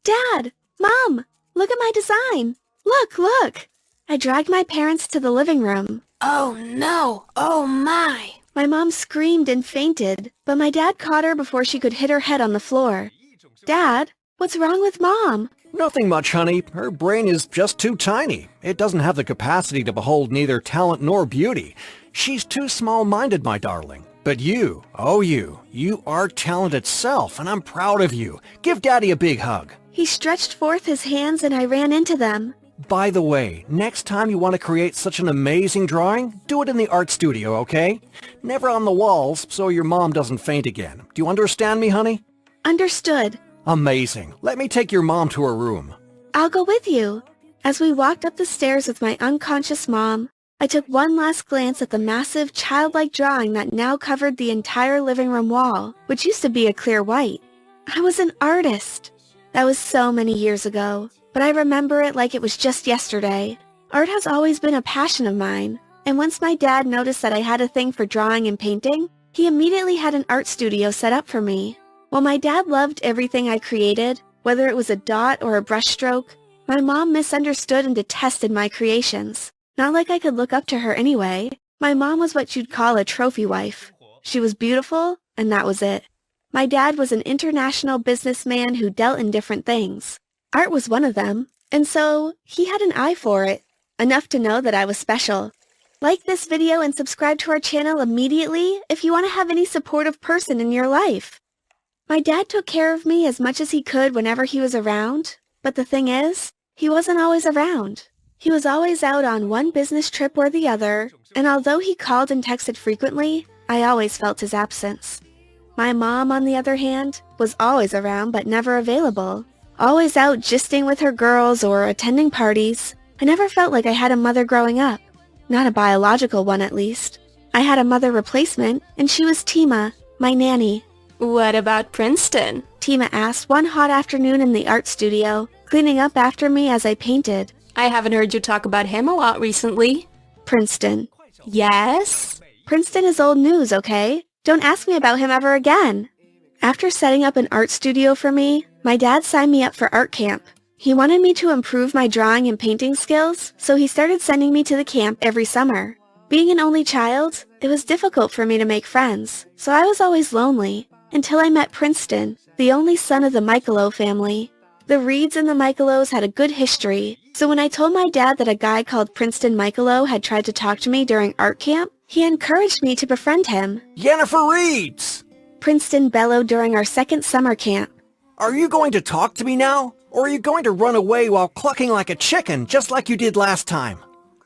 Dad! Mom! Look at my design! Look, look! I dragged my parents to the living room. Oh no! Oh my! My mom screamed and fainted, but my dad caught her before she could hit her head on the floor. Dad, what's wrong with Mom? Nothing much, honey. Her brain is just too tiny. It doesn't have the capacity to behold neither talent nor beauty. She's too small-minded, my darling. But you, oh you are talent itself, and I'm proud of you. Give Daddy a big hug. He stretched forth his hands and I ran into them. By the way, next time you want to create such an amazing drawing, do it in the art studio, okay? Never on the walls, so your mom doesn't faint again. Do you understand me, honey? Understood. Amazing. Let me take your mom to her room. I'll go with you. As we walked up the stairs with my unconscious mom, I took one last glance at the massive, childlike drawing that now covered the entire living room wall, which used to be a clear white. I was an artist. That was so many years ago, but I remember it like it was just yesterday. Art has always been a passion of mine, and once my dad noticed that I had a thing for drawing and painting, he immediately had an art studio set up for me. While my dad loved everything I created, whether it was a dot or a brushstroke, my mom misunderstood and detested my creations. Not like I could look up to her anyway. My mom was what you'd call a trophy wife. She was beautiful, and that was it. My dad was an international businessman who dealt in different things. Art was one of them, and so he had an eye for it, enough to know that I was special. Like this video and subscribe to our channel immediately if you want to have any supportive person in your life. My dad took care of me as much as he could whenever he was around, but the thing is, he wasn't always around. He was always out on one business trip or the other, and although he called and texted frequently, I always felt his absence. My mom, on the other hand, was always around but never available. Always out gisting with her girls or attending parties. I never felt like I had a mother growing up. Not a biological one, at least. I had a mother replacement, and she was Tima, my nanny. What about Princeton? Tima asked one hot afternoon in the art studio, cleaning up after me as I painted. I haven't heard you talk about him a lot recently. Princeton. Yes? Princeton is old news, okay? Don't ask me about him ever again. After setting up an art studio for me, my dad signed me up for art camp. He wanted me to improve my drawing and painting skills, so he started sending me to the camp every summer. Being an only child, it was difficult for me to make friends, so I was always lonely, until I met Princeton, the only son of the Michaelo family. The Reeds and the Michaelos had a good history, so when I told my dad that a guy called Princeton Michaelo had tried to talk to me during art camp, he encouraged me to befriend him. Jennifer Reeds! Princeton bellowed during our second summer camp. Are you going to talk to me now? Or are you going to run away while clucking like a chicken, just like you did last time?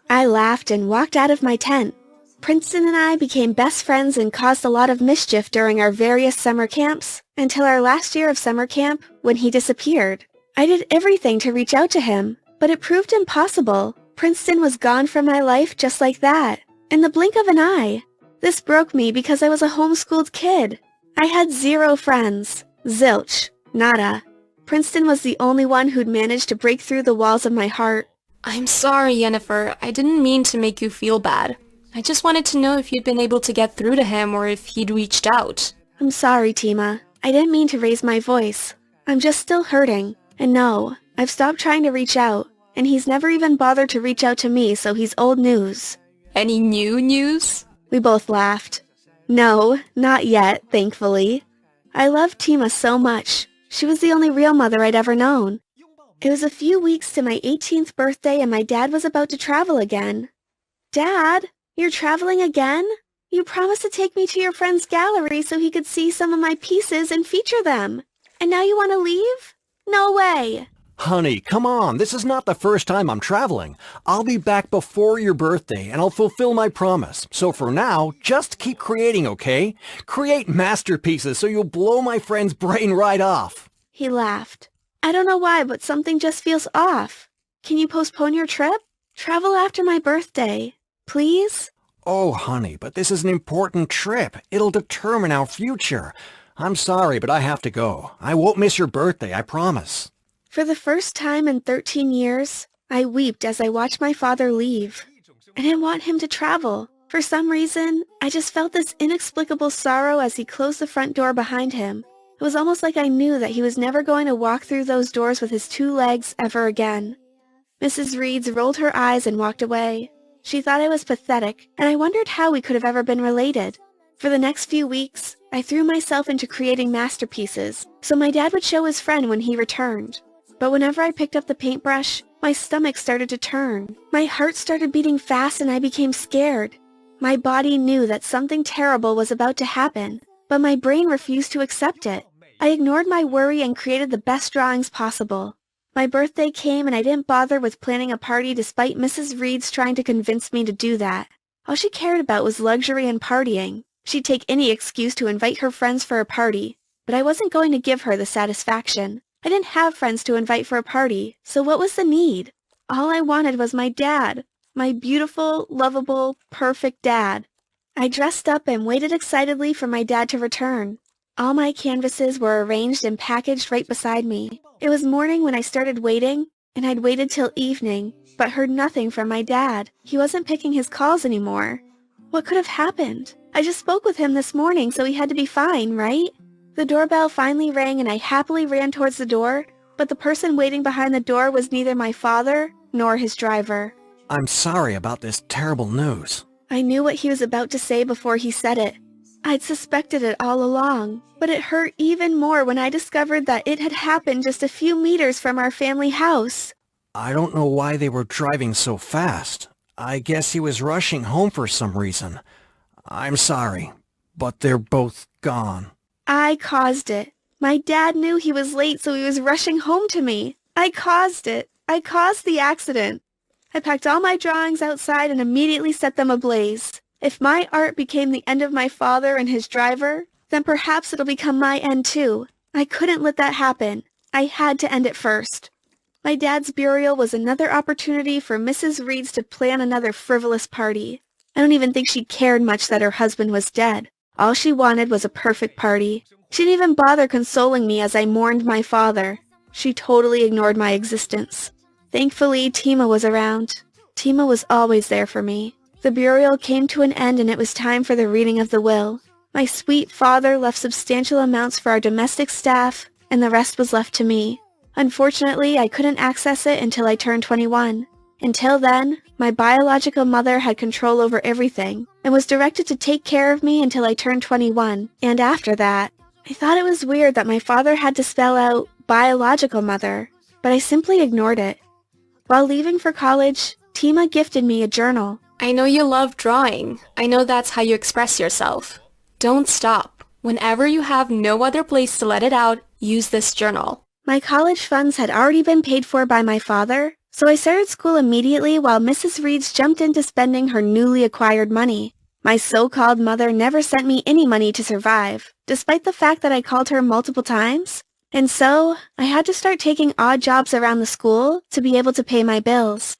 I laughed and walked out of my tent. Princeton and I became best friends and caused a lot of mischief during our various summer camps, until our last year of summer camp, when he disappeared. I did everything to reach out to him, but it proved impossible. Princeton was gone from my life just like that, in the blink of an eye. This broke me because I was a homeschooled kid. I had 0 friends. Zilch. Nada. Princeton was the only one who'd managed to break through the walls of my heart. I'm sorry, Jennifer. I didn't mean to make you feel bad. I just wanted to know if you'd been able to get through to him or if he'd reached out. I'm sorry, Tima. I didn't mean to raise my voice. I'm just still hurting. And no, I've stopped trying to reach out, and he's never even bothered to reach out to me, so he's old news. Any new news? We both laughed. No, not yet, thankfully. I loved Tima so much. She was the only real mother I'd ever known. It was a few weeks to my 18th birthday and my dad was about to travel again. Dad, you're traveling again? You promised to take me to your friend's gallery so he could see some of my pieces and feature them. And now you want to leave? No way. Honey, come on. This is not the first time I'm traveling. I'll be back before your birthday and I'll fulfill my promise. So for now, just keep creating, okay? Create masterpieces so you'll blow my friend's brain right off. He laughed. I don't know why, but something just feels off. Can you postpone your trip? Travel after my birthday. Please? Oh, honey, but this is an important trip. It'll determine our future. I'm sorry, but I have to go. I won't miss your birthday, I promise. For the first time in 13 years, I wept as I watched my father leave. I didn't want him to travel. For some reason, I just felt this inexplicable sorrow as he closed the front door behind him. It was almost like I knew that he was never going to walk through those doors with his 2 legs ever again. Mrs. Reeds rolled her eyes and walked away. She thought I was pathetic, and I wondered how we could have ever been related. For the next few weeks, I threw myself into creating masterpieces, so my dad would show his friend when he returned. But whenever I picked up the paintbrush, my stomach started to turn. My heart started beating fast and I became scared. My body knew that something terrible was about to happen, but my brain refused to accept it. I ignored my worry and created the best drawings possible. My birthday came and I didn't bother with planning a party despite Mrs. Reed's trying to convince me to do that. All she cared about was luxury and partying. She'd take any excuse to invite her friends for a party, but I wasn't going to give her the satisfaction. I didn't have friends to invite for a party, so what was the need? All I wanted was my dad. My beautiful, lovable, perfect dad. I dressed up and waited excitedly for my dad to return. All my canvases were arranged and packaged right beside me. It was morning when I started waiting, and I'd waited till evening, but heard nothing from my dad. He wasn't picking his calls anymore. What could have happened? I just spoke with him this morning, so he had to be fine, right? The doorbell finally rang and I happily ran towards the door, but the person waiting behind the door was neither my father nor his driver. I'm sorry about this terrible news. I knew what he was about to say before he said it. I'd suspected it all along, but it hurt even more when I discovered that it had happened just a few meters from our family house. I don't know why they were driving so fast. I guess he was rushing home for some reason. I'm sorry, but they're both gone. I caused it. My dad knew he was late, so he was rushing home to me. I caused it. I caused the accident. I packed all my drawings outside and immediately set them ablaze. If my art became the end of my father and his driver, then perhaps it'll become my end too. I couldn't let that happen. I had to end it first. My dad's burial was another opportunity for Mrs. Reeds to plan another frivolous party. I don't even think she cared much that her husband was dead. All she wanted was a perfect party. She didn't even bother consoling me as I mourned my father. She totally ignored my existence. Thankfully, Tima was around. Tima was always there for me. The burial came to an end and it was time for the reading of the will. My sweet father left substantial amounts for our domestic staff, and the rest was left to me. Unfortunately, I couldn't access it until I turned 21. Until then, my biological mother had control over everything, and was directed to take care of me until I turned 21, and after that. I thought it was weird that my father had to spell out biological mother, but I simply ignored it. While leaving for college, Tima gifted me a journal. I know you love drawing. I know that's how you express yourself. Don't stop. Whenever you have no other place to let it out, use this journal. My college funds had already been paid for by my father, so I started school immediately while Mrs. Reeds jumped into spending her newly acquired money. My so-called mother never sent me any money to survive, despite the fact that I called her multiple times. And so, I had to start taking odd jobs around the school to be able to pay my bills.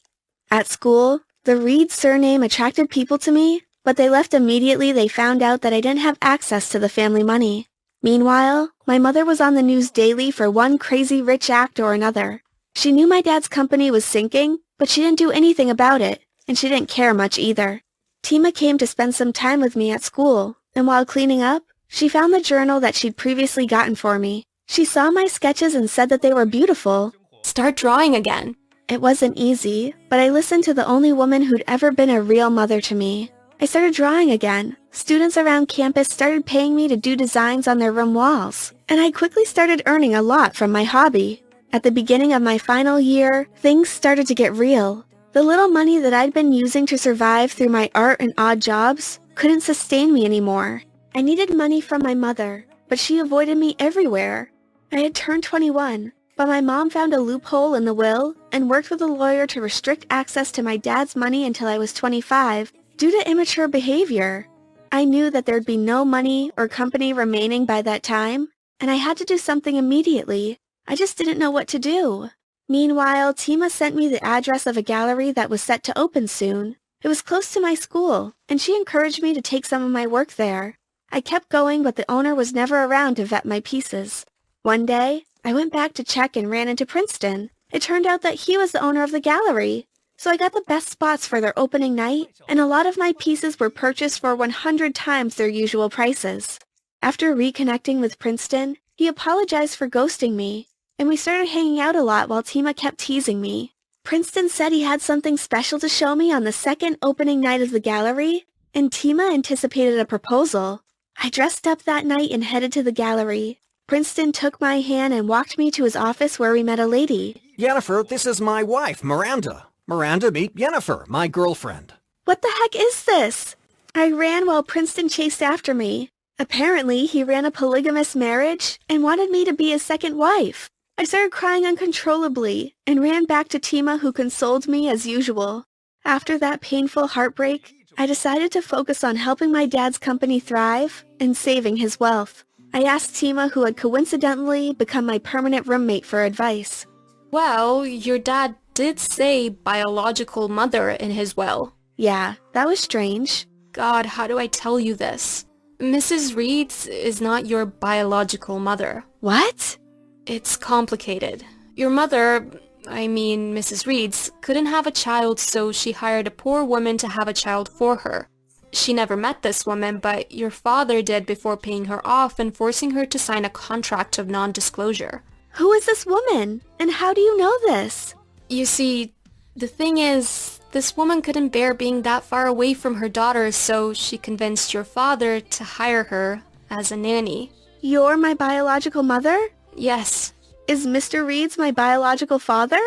At school, the Reed surname attracted people to me, but they left immediately they found out that I didn't have access to the family money. Meanwhile, my mother was on the news daily for one crazy rich act or another. She knew my dad's company was sinking, but she didn't do anything about it, and she didn't care much either. Tima came to spend some time with me at school, and while cleaning up, she found the journal that she'd previously gotten for me. She saw my sketches and said that they were beautiful. Start drawing again. It wasn't easy, but I listened to the only woman who'd ever been a real mother to me. I started drawing again. Students around campus started paying me to do designs on their room walls, and I quickly started earning a lot from my hobby. At the beginning of my final year, things started to get real. The little money that I'd been using to survive through my art and odd jobs couldn't sustain me anymore. I needed money from my mother, but she avoided me everywhere. I had turned 21, but my mom found a loophole in the will and worked with a lawyer to restrict access to my dad's money until I was 25 due to immature behavior. I knew that there'd be no money or company remaining by that time, and I had to do something immediately. I just didn't know what to do. Meanwhile, Tima sent me the address of a gallery that was set to open soon. It was close to my school, and she encouraged me to take some of my work there. I kept going, but the owner was never around to vet my pieces. One day, I went back to check and ran into Princeton. It turned out that he was the owner of the gallery. So I got the best spots for their opening night, and a lot of my pieces were purchased for 100 times their usual prices. After reconnecting with Princeton, He apologized for ghosting me, and we started hanging out a lot while Tima kept teasing me. Princeton said he had something special to show me on the second opening night of the gallery, and Tima anticipated a proposal. I dressed up that night and headed to the gallery. Princeton took my hand and walked me to his office where we met a lady. Yennefer, this is my wife, Miranda. Miranda, meet Yennefer, my girlfriend. What the heck is this? I ran while Princeton chased after me. Apparently, he ran a polygamous marriage and wanted me to be his second wife. I started crying uncontrollably and ran back to Tima, who consoled me as usual. After that painful heartbreak, I decided to focus on helping my dad's company thrive and saving his wealth. I asked Tima, who had coincidentally become my permanent roommate, for advice. Well, your dad did say biological mother in his will. Yeah, that was strange. God, how do I tell you this? Mrs. Reed's is not your biological mother. What? It's complicated. Your mother, Mrs. Reed's, couldn't have a child, so she hired a poor woman to have a child for her. She never met this woman, but your father did before paying her off and forcing her to sign a contract of non-disclosure. Who is this woman, and how do you know this? You see, the thing is, this woman couldn't bear being that far away from her daughter, so she convinced your father to hire her as a nanny. You're my biological mother? Yes. Is Mr. Reed's my biological father?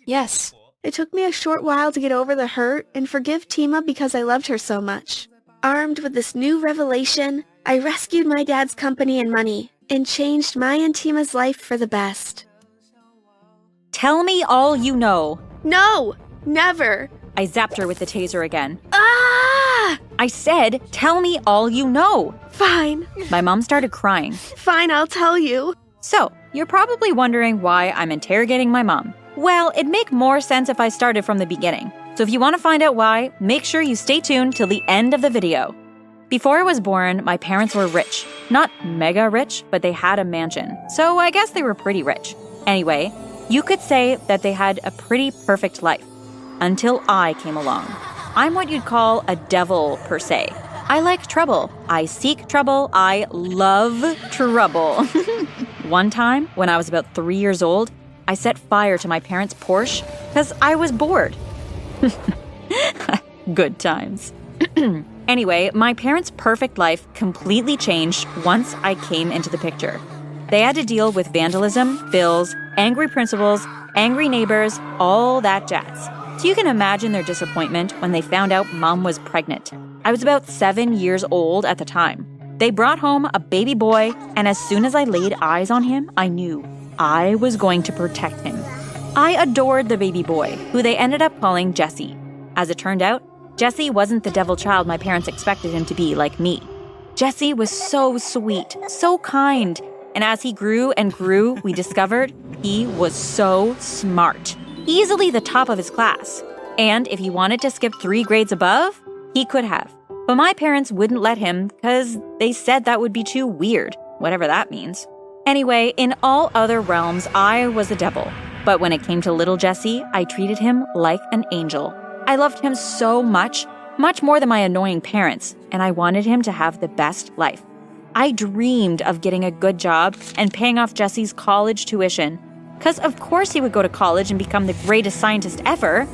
Yes. It took me a short while to get over the hurt and forgive Tima because I loved her so much. Armed with this new revelation, I rescued my dad's company and money and changed my and Tima's life for the best. Tell me all you know. No! Never! I zapped her with the taser again. Ah! I said, tell me all you know. Fine. My mom started crying. Fine, I'll tell you. So, you're probably wondering why I'm interrogating my mom. Well, it'd make more sense if I started from the beginning. So if you want to find out why, make sure you stay tuned till the end of the video. Before I was born, my parents were rich. Not mega rich, but they had a mansion. So I guess they were pretty rich. Anyway, you could say that they had a pretty perfect life. Until I came along. I'm what you'd call a devil, per se. I like trouble. I seek trouble. I love trouble. One time, when I was about 3 years old, I set fire to my parents' Porsche because I was bored. Good times. Anyway, my parents' perfect life completely changed once I came into the picture. They had to deal with vandalism, bills, angry principals, angry neighbors, all that jazz. So you can imagine their disappointment when they found out Mom was pregnant. I was about 7 years old at the time. They brought home a baby boy, and as soon as I laid eyes on him, I knew I was going to protect him. I adored the baby boy, who they ended up calling Jesse. As it turned out, Jesse wasn't the devil child my parents expected him to be, like me. Jesse was so sweet, so kind, and as he grew and grew, we discovered he was so smart. Easily the top of his class. And if he wanted to skip 3 grades above, he could have. But my parents wouldn't let him because they said that would be too weird, whatever that means. Anyway, in all other realms, I was the devil. But when it came to little Jesse, I treated him like an angel. I loved him so much, much more than my annoying parents, and I wanted him to have the best life. I dreamed of getting a good job and paying off Jesse's college tuition. Because of course he would go to college and become the greatest scientist ever.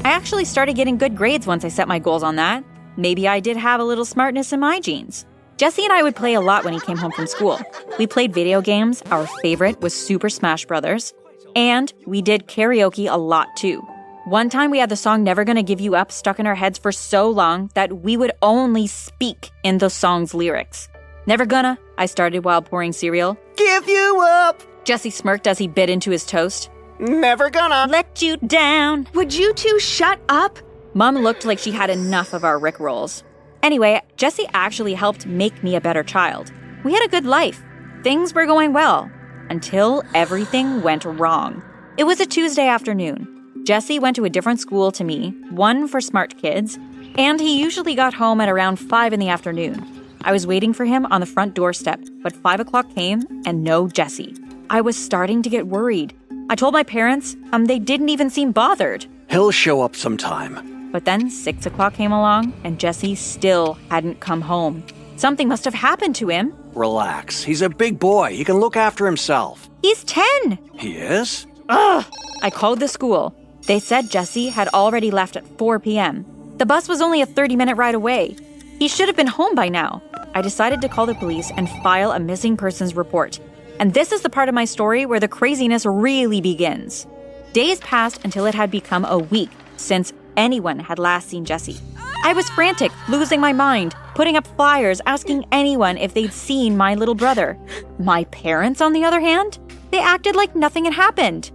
I actually started getting good grades once I set my goals on that. Maybe I did have a little smartness in my genes. Jesse and I would play a lot when he came home from school. We played video games. Our favorite was Super Smash Brothers. And we did karaoke a lot too. One time we had the song Never Gonna Give You Up stuck in our heads for so long that we would only speak in the song's lyrics. Never gonna, I started while pouring cereal. Give you up! Jesse smirked as he bit into his toast. Never gonna Let you down. Would you two shut up? Mom looked like she had enough of our rickrolls. Anyway, Jesse actually helped make me a better child. We had a good life. Things were going well. Until everything went wrong. It was a Tuesday afternoon. Jesse went to a different school to me, one for smart kids, and he usually got home at around 5 in the afternoon. I was waiting for him on the front doorstep, but 5 o'clock came and no Jesse. I was starting to get worried. I told my parents, they didn't even seem bothered. He'll show up sometime. But then 6 o'clock came along and Jesse still hadn't come home. Something must have happened to him. Relax. He's a big boy. He can look after himself. He's 10. He is? Ugh! I called the school. They said Jesse had already left at 4 p.m. The bus was only a 30-minute ride away. He should have been home by now. I decided to call the police and file a missing persons report. And this is the part of my story where the craziness really begins. Days passed until it had become a week since anyone had last seen Jesse. I was frantic, losing my mind, putting up flyers asking anyone if they'd seen my little brother. My parents, on the other hand, they acted like nothing had happened.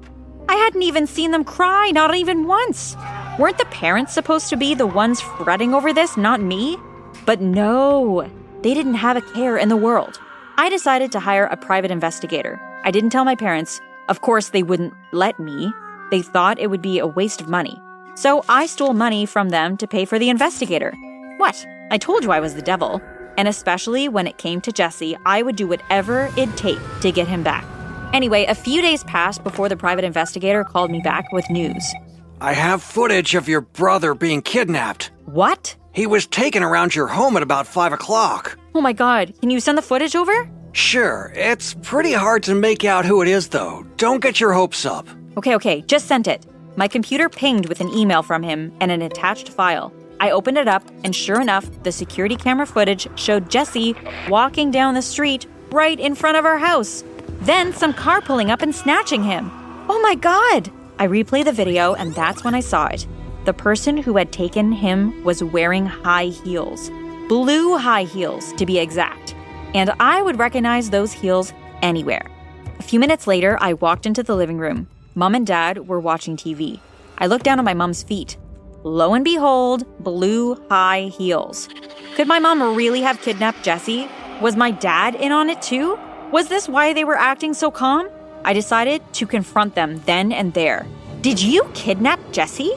I hadn't even seen them cry, not even once. Weren't the parents supposed to be the ones fretting over this, not me? But no, they didn't have a care in the world. I decided to hire a private investigator. I didn't tell my parents. Of course, they wouldn't let me. They thought it would be a waste of money. So I stole money from them to pay for the investigator. What? I told you I was the devil. And especially when it came to Jesse, I would do whatever it'd take to get him back. Anyway, a few days passed before the private investigator called me back with news. I have footage of your brother being kidnapped. What? He was taken around your home at about 5 o'clock. Oh my God, can you send the footage over? Sure, it's pretty hard to make out who it is though. Don't get your hopes up. Okay, just sent it. My computer pinged with an email from him and an attached file. I opened it up, and sure enough, the security camera footage showed Jesse walking down the street right in front of our house. Then some car pulling up and snatching him. Oh my God! I replayed the video, and that's when I saw it. The person who had taken him was wearing high heels. Blue high heels, to be exact. And I would recognize those heels anywhere. A few minutes later, I walked into the living room. Mom and Dad were watching TV. I looked down at my mom's feet. Lo and behold, blue high heels. Could my mom really have kidnapped Jesse? Was my dad in on it too? Was this why they were acting so calm? I decided to confront them then and there. Did you kidnap Jesse?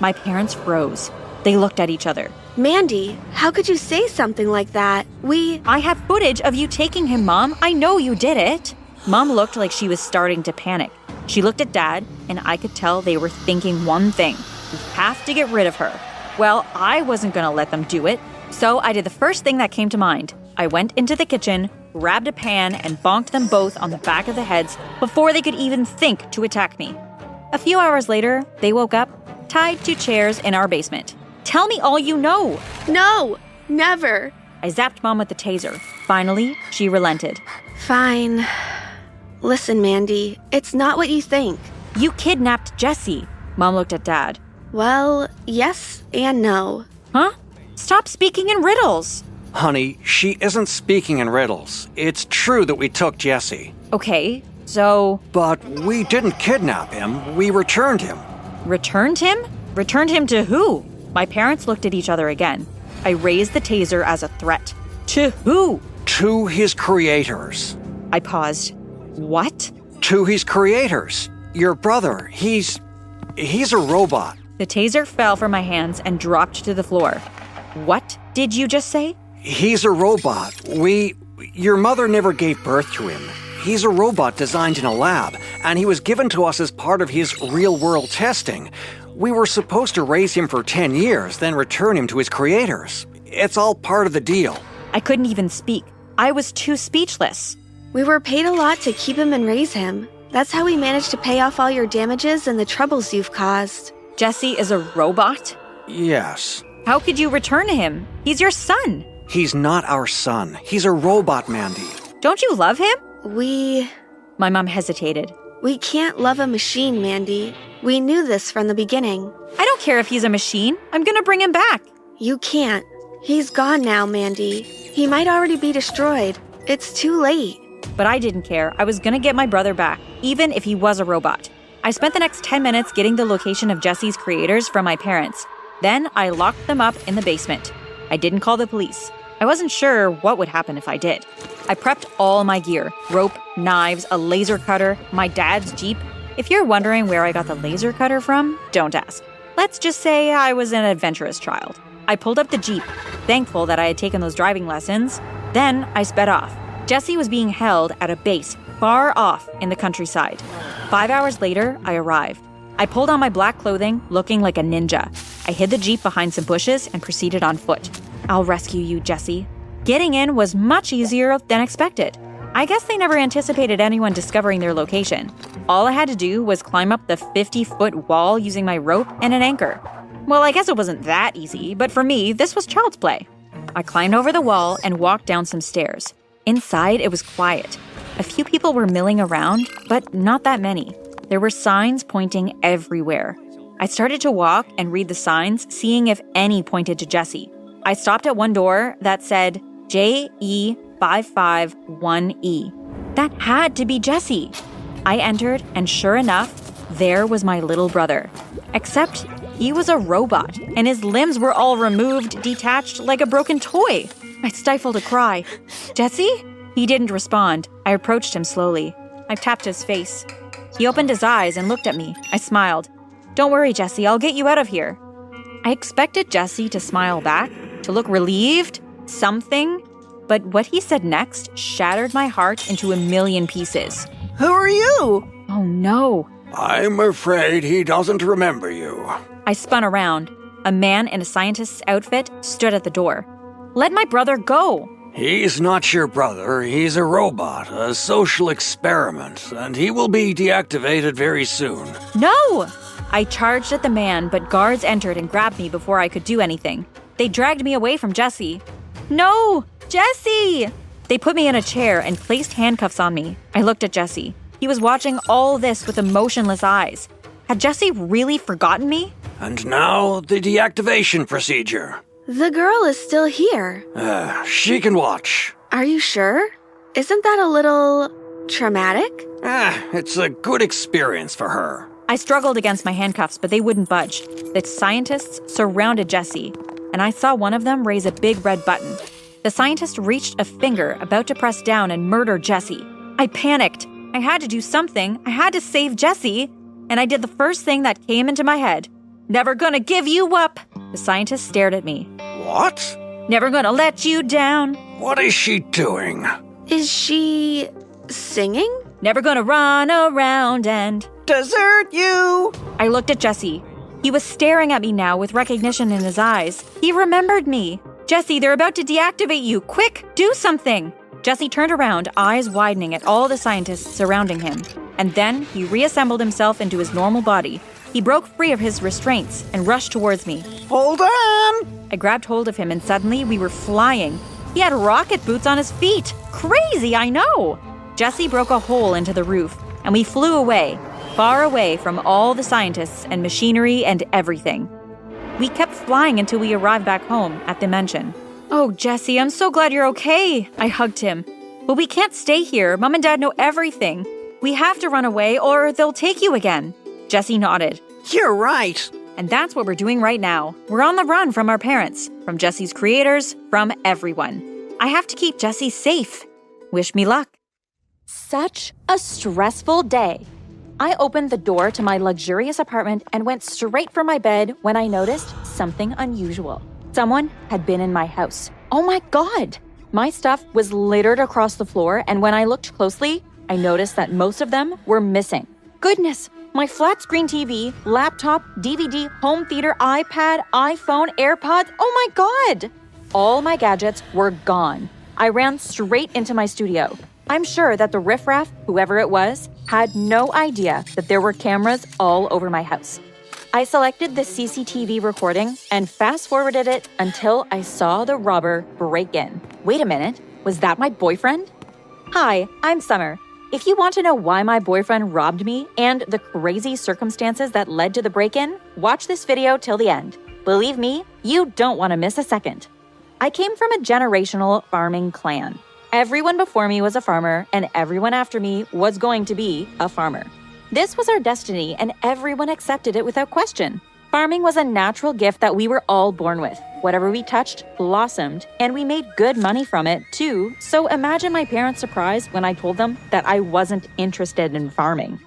My parents froze. They looked at each other. Mandy, how could you say something like that? I have footage of you taking him, Mom. I know you did it. Mom looked like she was starting to panic. She looked at Dad, and I could tell they were thinking one thing. We have to get rid of her. Well, I wasn't going to let them do it. So I did the first thing that came to mind. I went into the kitchen, grabbed a pan, and bonked them both on the back of the heads before they could even think to attack me. A few hours later, they woke up, tied to chairs in our basement. Tell me all you know. No, never. I zapped Mom with the taser. Finally, she relented. Fine. Listen, Mandy, it's not what you think. You kidnapped Jesse. Mom looked at Dad. Well, yes and no. Huh? Stop speaking in riddles. Honey, she isn't speaking in riddles. It's true that we took Jesse. Okay, so... But we didn't kidnap him. We returned him. Returned him? Returned him to who? My parents looked at each other again. I raised the taser as a threat. To who? To his creators. I paused. What? To his creators. Your brother, he's a robot. The taser fell from my hands and dropped to the floor. What did you just say? He's a robot. Your mother never gave birth to him. He's a robot designed in a lab, and he was given to us as part of his real-world testing. We were supposed to raise him for 10 years, then return him to his creators. It's all part of the deal. I couldn't even speak. I was too speechless. We were paid a lot to keep him and raise him. That's how we managed to pay off all your damages and the troubles you've caused. Jesse is a robot? Yes. How could you return him? He's your son. He's not our son. He's a robot, Mandy. Don't you love him? My mom hesitated. We can't love a machine, Mandy. We knew this from the beginning. I don't care if he's a machine. I'm gonna bring him back. You can't. He's gone now, Mandy. He might already be destroyed. It's too late. But I didn't care. I was gonna get my brother back, even if he was a robot. I spent the next 10 minutes getting the location of Jesse's creators from my parents. Then I locked them up in the basement. I didn't call the police. I wasn't sure what would happen if I did. I prepped all my gear: rope, knives, a laser cutter, my dad's Jeep. If you're wondering where I got the laser cutter from, don't ask. Let's just say I was an adventurous child. I pulled up the Jeep, thankful that I had taken those driving lessons. Then I sped off. Jesse was being held at a base far off in the countryside. 5 hours later, I arrived. I pulled on my black clothing, looking like a ninja. I hid the Jeep behind some bushes and proceeded on foot. I'll rescue you, Jesse. Getting in was much easier than expected. I guess they never anticipated anyone discovering their location. All I had to do was climb up the 50-foot wall using my rope and an anchor. Well, I guess it wasn't that easy, but for me, this was child's play. I climbed over the wall and walked down some stairs. Inside, it was quiet. A few people were milling around, but not that many. There were signs pointing everywhere. I started to walk and read the signs, seeing if any pointed to Jesse. I stopped at one door that said JE551E. That had to be Jesse. I entered, and sure enough, there was my little brother. Except he was a robot, and his limbs were all removed, detached like a broken toy. I stifled a cry. Jesse? He didn't respond. I approached him slowly. I tapped his face. He opened his eyes and looked at me. I smiled. Don't worry, Jesse, I'll get you out of here. I expected Jesse to smile back, to look relieved, something, but what he said next shattered my heart into a million pieces. Who are you? Oh no. I'm afraid he doesn't remember you. I spun around. A man in a scientist's outfit stood at the door. Let my brother go. He's not your brother. He's a robot, a social experiment, and he will be deactivated very soon. No! I charged at the man, but guards entered and grabbed me before I could do anything. They dragged me away from Jesse. No! Jesse! They put me in a chair and placed handcuffs on me. I looked at Jesse. He was watching all this with emotionless eyes. Had Jesse really forgotten me? And now, the deactivation procedure. The girl is still here. She can watch. Are you sure? Isn't that a little traumatic? It's a good experience for her. I struggled against my handcuffs, but they wouldn't budge. The scientists surrounded Jesse, and I saw one of them raise a big red button. The scientist reached a finger, about to press down and murder Jesse. I panicked. I had to do something. I had to save Jesse. And I did the first thing that came into my head. Never gonna give you up. The scientist stared at me. What? Never gonna let you down. What is she doing? Is she singing? Never gonna run around and... Desert you! I looked at Jesse. He was staring at me now with recognition in his eyes. He remembered me. Jesse, they're about to deactivate you. Quick, do something. Jesse turned around, eyes widening at all the scientists surrounding him. And then he reassembled himself into his normal body. He broke free of his restraints and rushed towards me. Hold on! I grabbed hold of him and suddenly we were flying. He had rocket boots on his feet. Crazy, I know. Jesse broke a hole into the roof and we flew away, far away from all the scientists and machinery and everything. We kept flying until we arrived back home at the mansion. Oh, Jesse, I'm so glad you're okay. I hugged him. But we can't stay here. Mom and Dad know everything. We have to run away or they'll take you again. Jesse nodded. You're right. And that's what we're doing right now. We're on the run from our parents, from Jesse's creators, from everyone. I have to keep Jesse safe. Wish me luck. Such a stressful day. I opened the door to my luxurious apartment and went straight for my bed when I noticed something unusual. Someone had been in my house. Oh my God! My stuff was littered across the floor, and when I looked closely, I noticed that most of them were missing. Goodness! My flat screen TV, laptop, DVD, home theater, iPad, iPhone, AirPods, oh my God! All my gadgets were gone. I ran straight into my studio. I'm sure that the riffraff, whoever it was, had no idea that there were cameras all over my house. I selected the CCTV recording and fast-forwarded it until I saw the robber break in. Wait a minute, was that my boyfriend? Hi, I'm Summer. If you want to know why my boyfriend robbed me and the crazy circumstances that led to the break-in, watch this video till the end. Believe me, you don't want to miss a second. I came from a generational farming clan. Everyone before me was a farmer, and everyone after me was going to be a farmer. This was our destiny, and everyone accepted it without question. Farming was a natural gift that we were all born with. Whatever we touched blossomed, and we made good money from it, too. So imagine my parents' surprise when I told them that I wasn't interested in farming.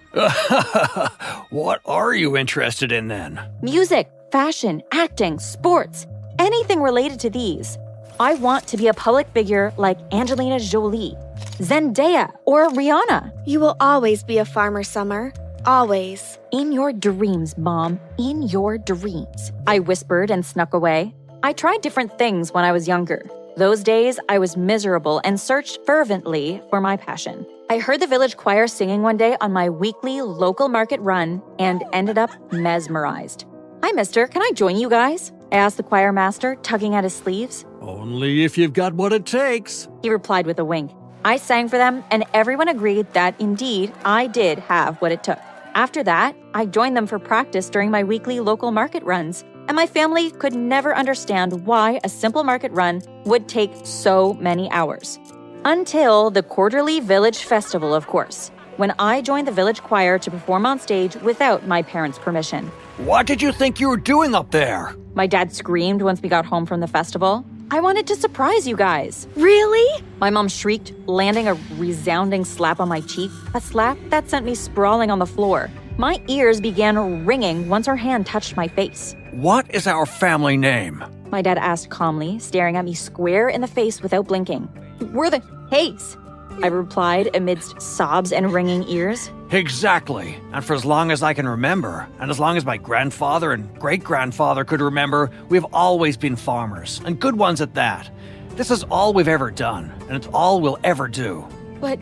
What are you interested in then? Music, fashion, acting, sports, anything related to these. I want to be a public figure like Angelina Jolie, Zendaya, or Rihanna. You will always be a farmer, Summer. Always. In your dreams, Mom. In your dreams. I whispered and snuck away. I tried different things when I was younger. Those days, I was miserable and searched fervently for my passion. I heard the village choir singing one day on my weekly local market run and ended up mesmerized. "Hi, mister, can I join you guys?" I asked the choir master, tugging at his sleeves. Only if you've got what it takes. He replied with a wink. I sang for them, and everyone agreed that indeed I did have what it took. After that, I joined them for practice during my weekly local market runs, and my family could never understand why a simple market run would take so many hours. Until the quarterly village festival, of course, when I joined the village choir to perform on stage without my parents' permission. What did you think you were doing up there? My dad screamed once we got home from the festival. "I wanted to surprise you guys." Really? My mom shrieked, landing a resounding slap on my cheek, a slap that sent me sprawling on the floor. My ears began ringing once her hand touched my face. What is our family name? My dad asked calmly, staring at me square in the face without blinking. "We're the Hayes," I replied amidst sobs and ringing ears. Exactly. And for as long as I can remember, and as long as my grandfather and great-grandfather could remember, we've always been farmers, and good ones at that. This is all we've ever done, and it's all we'll ever do. But,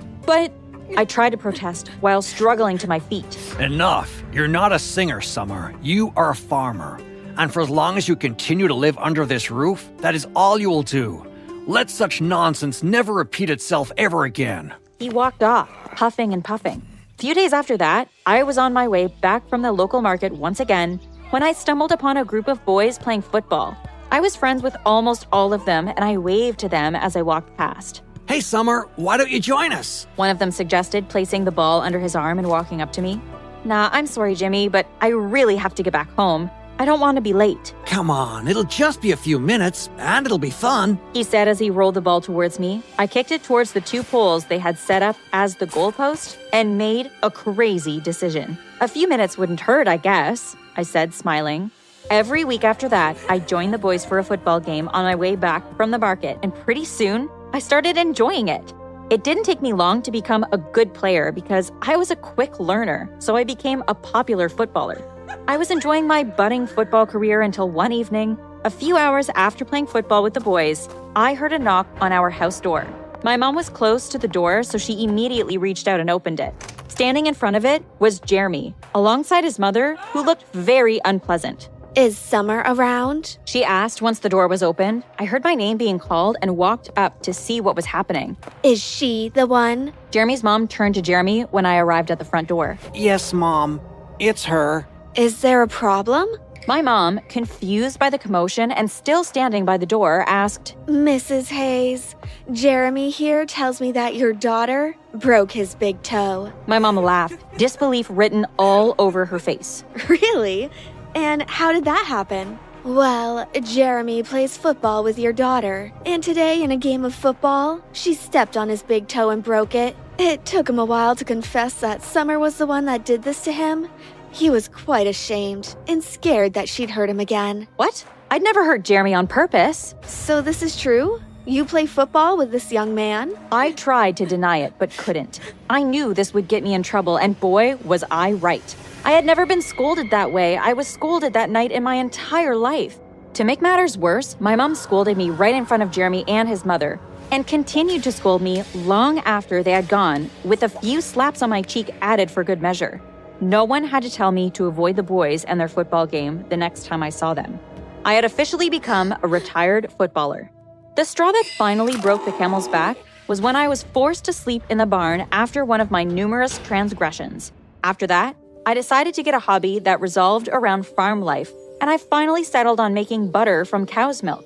I tried to protest while struggling to my feet. Enough. You're not a singer, Summer. You are a farmer. And for as long as you continue to live under this roof, that is all you will do. Let such nonsense never repeat itself ever again. He walked off, puffing and puffing. A few days after that, I was on my way back from the local market once again when I stumbled upon a group of boys playing football. I was friends with almost all of them, and I waved to them as I walked past. Hey, Summer, why don't you join us? One of them suggested, placing the ball under his arm and walking up to me. "Nah, I'm sorry, Jimmy, but I really have to get back home. I don't want to be late," Come on, it'll just be a few minutes, and it'll be fun. he said as he rolled the ball towards me. I kicked it towards the 2 poles they had set up as the goalpost and made a crazy decision. "A few minutes wouldn't hurt, I guess," I said, smiling. Every week after that, I joined the boys for a football game on my way back from the market, and pretty soon, I started enjoying it. It didn't take me long to become a good player because I was a quick learner, so I became a popular footballer. I was enjoying my budding football career until one evening, a few hours after playing football with the boys, I heard a knock on our house door. My mom was close to the door, so she immediately reached out and opened it. Standing in front of it was Jeremy, alongside his mother, who looked very unpleasant. Is Summer around? She asked once the door was opened. I heard my name being called and walked up to see what was happening. Is she the one? Jeremy's mom turned to Jeremy when I arrived at the front door. Yes, Mom. It's her. Is there a problem? My mom, confused by the commotion and still standing by the door, asked, Mrs. Hayes, Jeremy here tells me that your daughter broke his big toe. My mom laughed, disbelief written all over her face. Really? And how did that happen? Well, Jeremy plays football with your daughter, and today in a game of football, she stepped on his big toe and broke it. It took him a while to confess that Summer was the one that did this to him. He was quite ashamed and scared that she'd hurt him again. What? I'd never hurt Jeremy on purpose. So this is true? You play football with this young man? I tried to deny it, but couldn't. I knew this would get me in trouble, and boy, was I right. I had never been scolded that way. I was scolded that night in my entire life. To make matters worse, my mom scolded me right in front of Jeremy and his mother, and continued to scold me long after they had gone, with a few slaps on my cheek added for good measure. No one had to tell me to avoid the boys and their football game the next time I saw them. I had officially become a retired footballer. The straw that finally broke the camel's back was when I was forced to sleep in the barn after one of my numerous transgressions. After that, I decided to get a hobby that revolved around farm life, and I finally settled on making butter from cow's milk.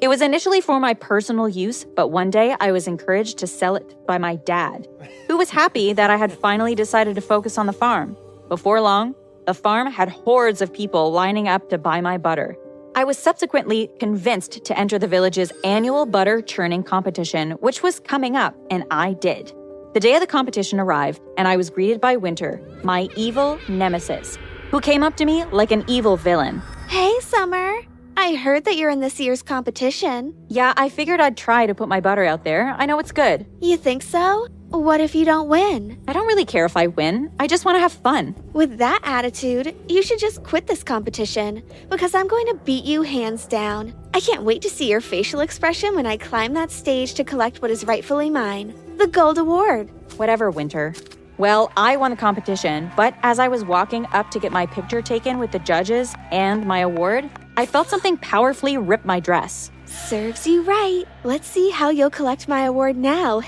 It was initially for my personal use, but one day I was encouraged to sell it by my dad, who was happy that I had finally decided to focus on the farm. Before long, the farm had hordes of people lining up to buy my butter. I was subsequently convinced to enter the village's annual butter churning competition, which was coming up, and I did. The day of the competition arrived, and I was greeted by Winter, my evil nemesis, who came up to me like an evil villain. Hey, Summer. I heard that you're in this year's competition. Yeah, I figured I'd try to put my butter out there. I know it's good. You think so? What if you don't win? I don't really care if I win. I just want to have fun. With that attitude, you should just quit this competition, because I'm going to beat you hands down. I can't wait to see your facial expression when I climb that stage to collect what is rightfully mine, the gold award. Whatever, Winter. Well, I won the competition, but as I was walking up to get my picture taken with the judges and my award, I felt something powerfully rip my dress. Serves you right. Let's see how you'll collect my award now.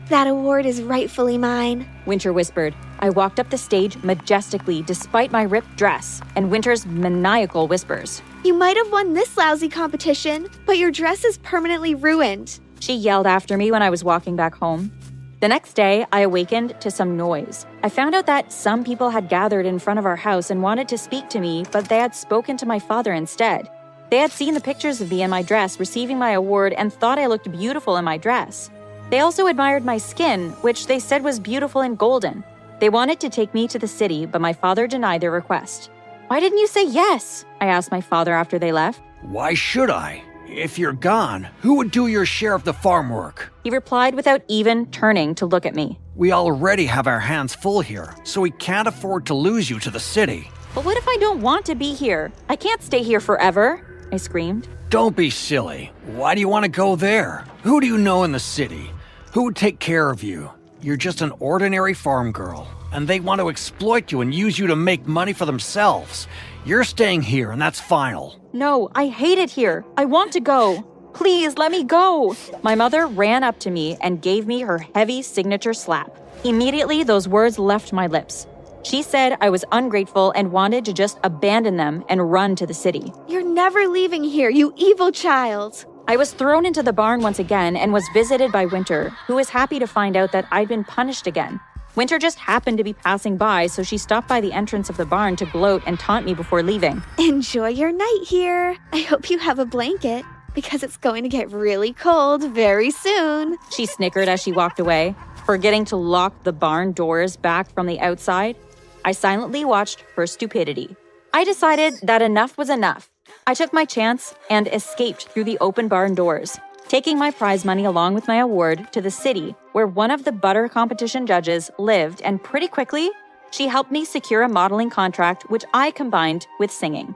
That award is rightfully mine. Winter whispered. I walked up the stage majestically despite my ripped dress and Winter's maniacal whispers. You might have won this lousy competition, but your dress is permanently ruined. She yelled after me when I was walking back home. The next day, I awakened to some noise. I found out that some people had gathered in front of our house and wanted to speak to me, but they had spoken to my father instead. They had seen the pictures of me in my dress receiving my award and thought I looked beautiful in my dress. They also admired my skin, which they said was beautiful and golden. They wanted to take me to the city, but my father denied their request. Why didn't you say yes? I asked my father after they left. Why should I? If you're gone, who would do your share of the farm work? He replied without even turning to look at me. We already have our hands full here, so we can't afford to lose you to the city. But what if I don't want to be here? I can't stay here forever, I screamed. Don't be silly. Why do you want to go there? Who do you know in the city? Who would take care of you? You're just an ordinary farm girl, and they want to exploit you and use you to make money for themselves. You're staying here, and that's final. No, I hate it here. I want to go. Please let me go. My mother ran up to me and gave me her heavy signature slap. Immediately, those words left my lips. She said I was ungrateful and wanted to just abandon them and run to the city. You're never leaving here, you evil child. I was thrown into the barn once again and was visited by Winter, who was happy to find out that I'd been punished again. Winter just happened to be passing by, so she stopped by the entrance of the barn to gloat and taunt me before leaving. Enjoy your night here. I hope you have a blanket, because it's going to get really cold very soon. She snickered as she walked away, forgetting to lock the barn doors back from the outside. I silently watched her stupidity. I decided that enough was enough. I took my chance and escaped through the open barn doors, taking my prize money along with my award to the city where one of the butter competition judges lived, and pretty quickly, she helped me secure a modeling contract which I combined with singing.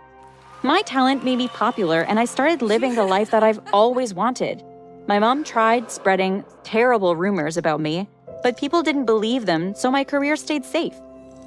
My talent made me popular and I started living the life that I've always wanted. My mom tried spreading terrible rumors about me, but people didn't believe them, so my career stayed safe.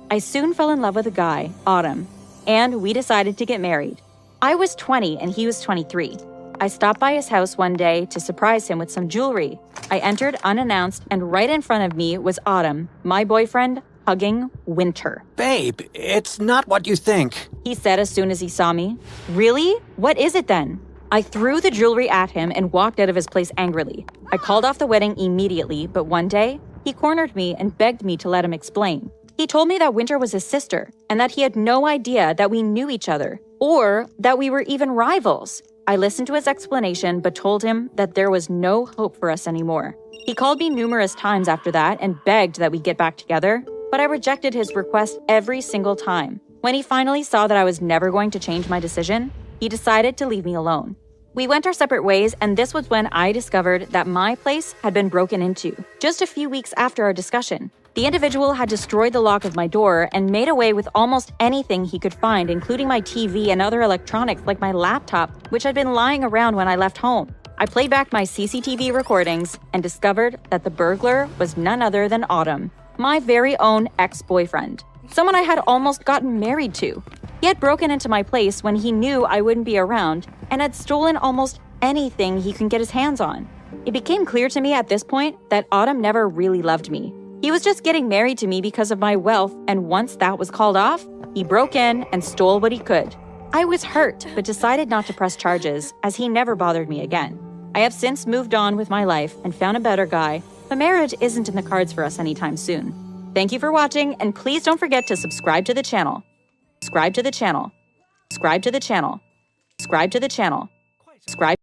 I soon fell in love with a guy, Autumn, and we decided to get married. I was 20 and he was 23. I stopped by his house one day to surprise him with some jewelry. I entered unannounced, and right in front of me was Autumn, my boyfriend, hugging Winter. Babe, it's not what you think. He said as soon as he saw me. Really? What is it then? I threw the jewelry at him and walked out of his place angrily. I called off the wedding immediately, but one day, he cornered me and begged me to let him explain. He told me that Winter was his sister, and that he had no idea that we knew each other, or that we were even rivals. I listened to his explanation, but told him that there was no hope for us anymore. He called me numerous times after that and begged that we get back together, but I rejected his request every single time. When he finally saw that I was never going to change my decision, he decided to leave me alone. We went our separate ways, and this was when I discovered that my place had been broken into. Just a few weeks after our discussion, the individual had destroyed the lock of my door and made away with almost anything he could find, including my TV and other electronics like my laptop, which had been lying around when I left home. I played back my CCTV recordings and discovered that the burglar was none other than Autumn, my very own ex-boyfriend, someone I had almost gotten married to. He had broken into my place when he knew I wouldn't be around and had stolen almost anything he could get his hands on. It became clear to me at this point that Autumn never really loved me. He was just getting married to me because of my wealth, and once that was called off, he broke in and stole what he could. I was hurt, but decided not to press charges, as he never bothered me again. I have since moved on with my life and found a better guy, but marriage isn't in the cards for us anytime soon. Thank you for watching, and please don't forget to subscribe to the channel. Subscribe to the channel. Subscribe to the channel. Subscribe to the channel. Subscribe.